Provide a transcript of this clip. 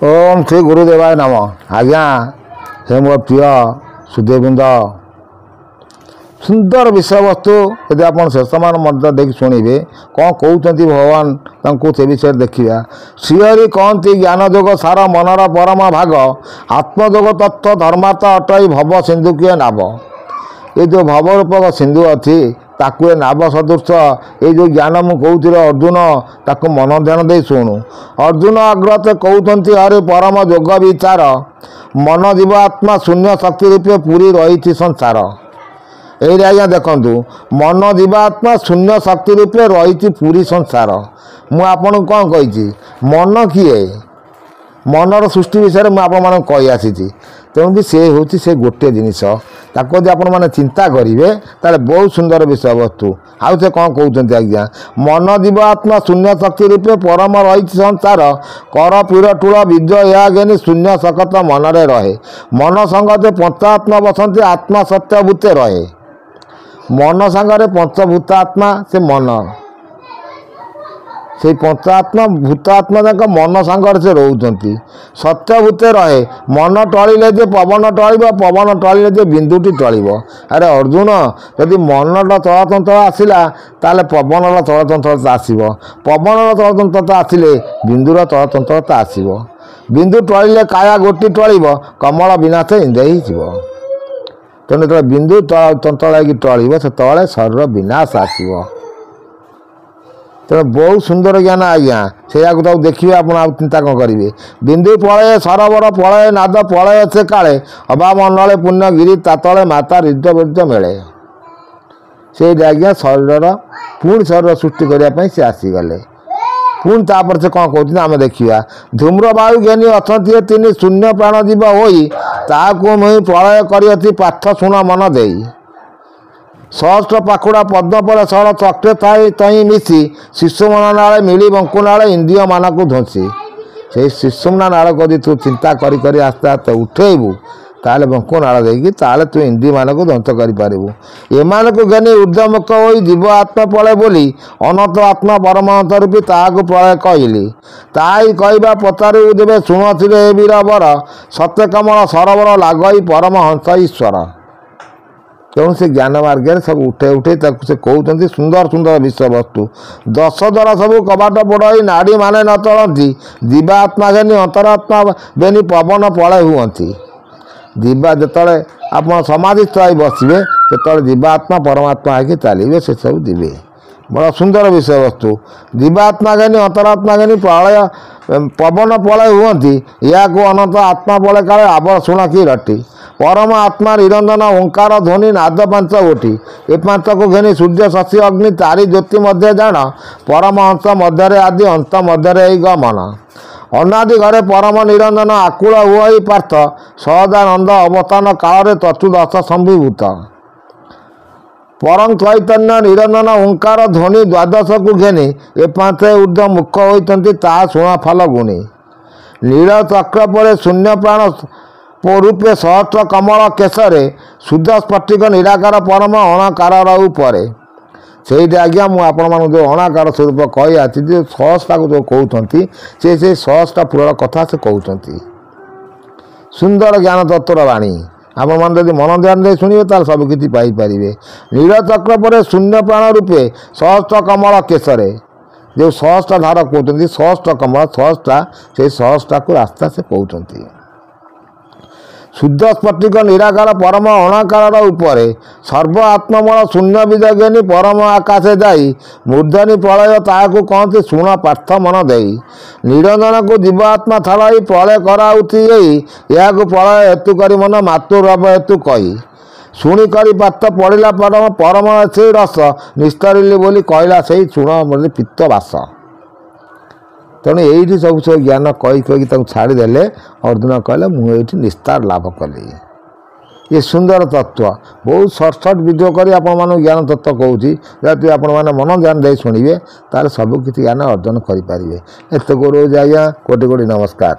ओम श्री गुरुदेवाय नम। आज्ञा हे मो प्रिय सुधीवृंद, सुंदर विषय वस्तु यदि आप शेषमान मध्य देख शुणे कौन कहते भगवान तांको से विषय देखा। श्रीहरि कहती ज्ञान जोग सार मनर परम भाग, आत्मजोग तत्व धर्मार्थ अटई भव सिंधु किए नाव। ये जो भव रूपक सिंधु अच्छी ताकू ए नाव सदृश ये जो ज्ञान मु कहूँ अर्जुन ताकू मन ध्यान दे शुणु। अर्जुन अग्रत कहते हरे परम जोग विचार, मन जीव आत्मा शून्य शक्ति रूपे पूरी रही संसार। ये आज्ञा देखु मन जीवात्मा शून्य शक्ति रूपे रही पूरी संसार। मु आपन कौन कही मन किए मनर सृष्टि विषय में आपण कही आसी। तेणु भी सी हूँ से गोटे जिनस ताको यदि आपण मैंने चिंता करेंगे ताले बहुत सुंदर विषय वस्तु। आउ से कौन कहते आज्ञा मन जीवात्मा शून्य शक्ति रूपे परम रही संसार, कर पीड़ टूल बीज या घेनी शून्य सकत मनरे रहे। मन संगते पंचात्मा बसंती आत्मा सत्य भूते रहे। मन सांगरे पंचभूत आत्मा से मन से पंचात्मा भूतात्मा तक मन सांगर से रोचती सत्यभूते रहे। मन टलिले जे पवन टलिब, पवन टलिले जे बिंदुटी टलिब। अरे अर्जुन यदि मनर चलचंचल आसला ताले पवनर चलचंचलता आसब, पवनर चलचंचलता आसिले बिंदुर चलचंचलता आसब। बिंदु टलिले काया गोटी टलिब, कमल विनाश इंद्रिय हो। तेणु जो बिंदु चंचल टलिब से शरीर विनाश आसब। तेणु बहुत सुंदर ज्ञान आज्ञा से देखिए आप चिंता कौन करेंगे। बिंदु पलय सरोवर पलय नाद पलय से काले, अभाव मंडले पुण्य गिरी तातले माता हृदय वृद्ध मेले। से आज्ञा शरीर पुणी शरीर सृष्टि करने से आसीगले। पुणी तापर से कौन कहते आम देखा। धूम्र वायु ज्ञानी अच्छा तीन शून्य प्राण जीव होई, ताकू मुई प्रलय करी पाठ शुण मन दे। सहस्र पाखुड़ा पद्म पड़े सर चक्रे थाई तई मिसी, शिशुमना नाले मिली बंकु नाले इंद्रिय मान को ध्वंसी। से शिशुमना नाल को तू चिंता करी करी आस्ते आस्ते उठेबू ताले बंकु नाल देगी ताले तू इंद्रिय मान को ध्वंस कर एमान को ज्ञानी ऊर्धमुख हो जीव आत्मा पड़े बोली, अनंत आत्मा परमानंत रूपी ताकू प्रलय कहली। ताई कहवा पचारू देवे शुणुथिले हे वीर बर, सत्य कमल सरोवर लागई परम हंस ईश्वर। तेणु से ज्ञान मार्ग सब उठे उठे से कहते सुंदर सुंदर विषय वस्तु। दश द्वारा सब कबाट पड़ई नाड़ी माने न चलती, जीवात्मा घेनी अंतरात्मा बेनी पवन पड़े हुअती। जीवा जिते आप समाधिस्थ बसवे से जीवात्मा परमात्मा आके चलिए से सब जीवे। बड़ा सुंदर विषय वस्तु। जीवात्मा घेनी अंतरात्मा घेनी प्रलय पवन पलय हुअती, या अनंत आत्मा पलय काले आबर शुण कि रटी। परम आत्मा निरंजन ओंकार ध्वनि नाद पांच गोटी, ए पांच को घेनी सूर्य शशि अग्नि तारी ज्योति मध्य जान, परम हंस मध्य आदि अंत मध्य गमन। अनादि घरे परम निरंजन आकुल हुई पार्थ, सहजानंद अवतान काल चतुर्दश संविभूत। परम चैतन्य निरंजन ओंकार ध्वनि द्वादश को घेनी, ए पांच ऊर्ध्व मुख होती ता शुण फल गुणी। नील चक्र पर शून्य प्राण रूपे सहस्र कमल केशरे, शुद्ध स्फटिक निराकार परम अणाकार उपरे। से आज्ञा मुझे जो अणाकार स्वरूप कही आती सहस्ता को जो कहते से सहस्ता पुराण कथा से कहते। सुंदर ज्ञान तत्वर वाणी आप मन ध्यान दे शुणे तार सबकि पाइपर। नील चक्र पर शून्य प्राण रूपे सहस्र कमल केशरे, जो सहस्ता धार कहते सहस्र कमल सहस्ता से सहस्ता को रास्ता से कहते। शुद्ध स्फटिक निराकार परम अणाकार उपरे, सर्व आत्ममल शून्य बीज ज्ञानी परम आकाशे जाई, मूर्धनि प्रलय ताकू कहते शुण पार्थ मन दे। निरंजन को जीवात्मा छाड़ाई प्रलय कराउथी, या प्रलय हेतु करी मन मातुरव हेतु कही। शुणी करी पार्थ पड़िला परम परम से रस, निस्तरिली बोली कहला से शुण पित्त बास। तेणु ये सब सब ज्ञान कही कही छाड़देले। अर्जुन कहले मुझे निस्तार लाभ कली। ये सुंदर तत्व बहुत सर्ट सर्ट वीडियो करी आपण ज्ञान तत्व कहूँ जब आपण मैंने मन ध्यान दे शुणे तार सबकि ज्ञान अर्जन करें। एत को रोज आज्ञा कोटि कोटि नमस्कार।